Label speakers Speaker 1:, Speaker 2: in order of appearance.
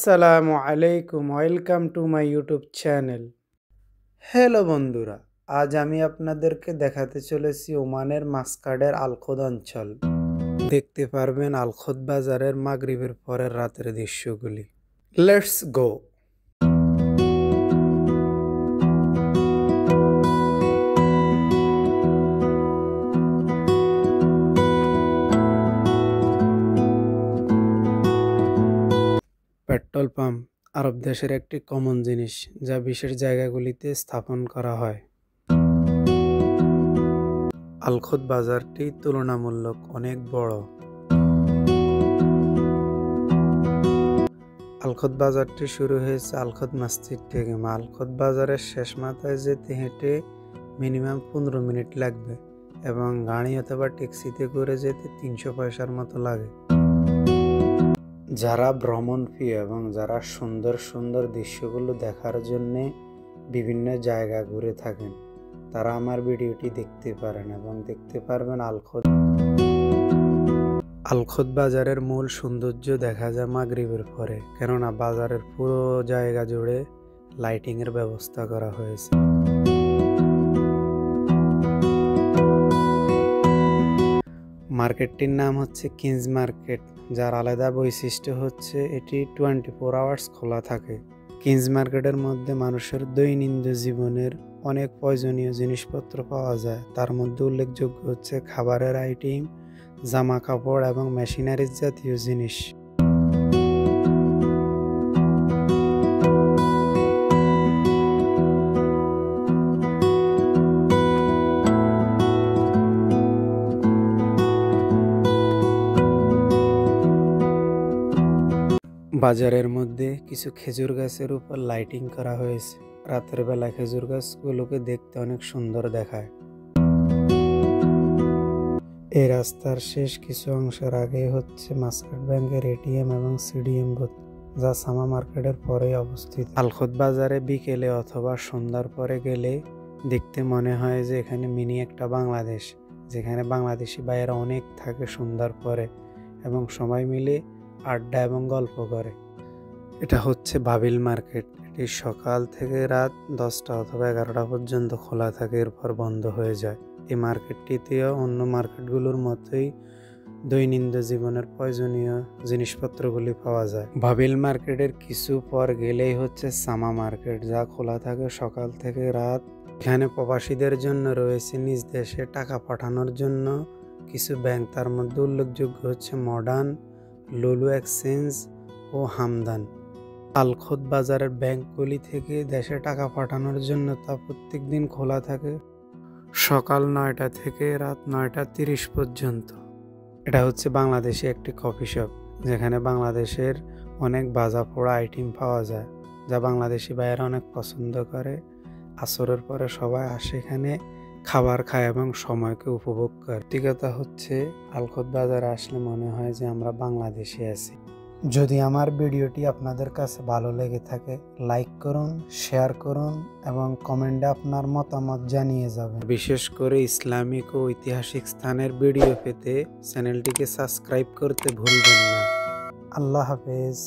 Speaker 1: আসসালামু আলাইকুম, welcome to my YouTube channel. Hello বন্ধুরা, আজ আমি আপনাদেরকে দেখাতে চলেছি ওমানের মাসকাটের আলখোদ অঞ্চল। দেখতে পারবেন আলখোদ বাজারের মাগরিবের পরের রাতের দৃশ্যগুলি। Let's go. পেট্রোল পাম্প আরব দেশের একটি কমন জিনিস, যা বিশেষ জায়গাগুলিতে স্থাপন করা হয়। আলখোদ বাজারটি তুলনামূলক অনেক বড়। আলখোদ বাজারটি শুরু হয়েছে আলখোদ মসজিদ থেকে। আলখোদ বাজারের শেষ মাথায় যেতে হেঁটে মিনিমাম 15 মিনিট লাগবে এবং গাড়ি অথবা ট্যাক্সিতে করে যেতে 300 পয়সার মতো লাগে। যারা ভ্রমণ প্রিয় এবং যারা সুন্দর সুন্দর দৃশ্যগুলো দেখার জন্যে বিভিন্ন জায়গা ঘুরে থাকেন, তারা আমার ভিডিওটি দেখতে পারেন এবং দেখতে পারবেন আলখোদ বাজারের মূল সৌন্দর্য দেখা যায় মাগরিবের পরে, কেননা বাজারের পুরো জায়গা জুড়ে লাইটিংয়ের ব্যবস্থা করা হয়েছে। মার্কেটটির নাম হচ্ছে কিংস মার্কেট, যার আলাদা বৈশিষ্ট্য হচ্ছে এটি 24 আওয়ার্স খোলা থাকে। কিংস মার্কেটের মধ্যে মানুষের দৈনন্দিন জীবনের অনেক প্রয়োজনীয় জিনিসপত্র পাওয়া যায়। তার মধ্যে উল্লেখযোগ্য হচ্ছে খাবারের আইটেম, জামা কাপড় এবং মেশিনারিজ জাতীয় জিনিস। বাজারের মধ্যে কিছু খেজুর গাছের উপর লাইটিং করা হয়েছে। রাতের বেলা খেজুর গাছগুলোকে দেখতে অনেক সুন্দর দেখায়। এই রাস্তার শেষ কিছু অংশের আগে হচ্ছে মাসকাট ব্যাংকের এটিএম এবং সিডিএম বুথ, যা সামা মার্কেটের পরেই অবস্থিত। আলখোদ বাজারে বিকেলে অথবা সন্ধ্যার পরে গেলে দেখতে মনে হয় যে এখানে মিনি একটা বাংলাদেশ, যেখানে বাংলাদেশি ভাইয়েরা অনেক থাকে সন্ধ্যার পরে এবং সবাই মিলে আড্ডা এবং গল্প করে। এটা হচ্ছে বাবিল মার্কেট। এটি সকাল থেকে রাত 10টা অথবা 11টা পর্যন্ত খোলা থাকে, এরপর বন্ধ হয়ে যায়। এই মার্কেটটিতেও অন্য মার্কেটগুলোর মতোই দৈনন্দিন জীবনের প্রয়োজনীয় জিনিসপত্রগুলি পাওয়া যায়। বাবিল মার্কেটের কিছু পর গেলেই হচ্ছে সামা মার্কেট, যা খোলা থাকে সকাল থেকে রাত। এখানে প্রবাসীদের জন্য রয়েছে নিজ দেশে টাকা পাঠানোর জন্য কিছু ব্যাংক, তার মধ্যে উল্লেখযোগ্য হচ্ছে মডার্ন, লুলু এক্সচেঞ্জ ও হামদান। আলখোদ বাজারের ব্যাংকগুলি থেকে দেশে টাকা পাঠানোর জন্য তা প্রত্যেক দিন খোলা থাকে সকাল 9টা থেকে রাত 9টা 30 পর্যন্ত। এটা হচ্ছে বাংলাদেশি একটি কফি শপ, যেখানে বাংলাদেশের অনেক ভাজা পোড়া আইটেম পাওয়া যায়, যা বাংলাদেশি ভাইয়েরা অনেক পছন্দ করে। আসরের পরে সবাই আসে এখানে খাবার খায় এবং সময়কে উপভোগ করে। কথা হচ্ছে আলখোদ বাজারে আসলে মনে হয় যে আমরা বাংলাদেশে আছি। যদি আমার ভিডিওটি আপনাদের কাছে ভালো লেগে থাকে, লাইক করুন, শেয়ার করুন এবং কমেন্টে আপনার মতামত জানিয়ে যাবেন। বিশেষ করে ইসলামিক ও ঐতিহাসিক স্থানের ভিডিও পেতে চ্যানেলটিকে সাবস্ক্রাইব করতে ভুলবেন না। আল্লাহ হাফেজ।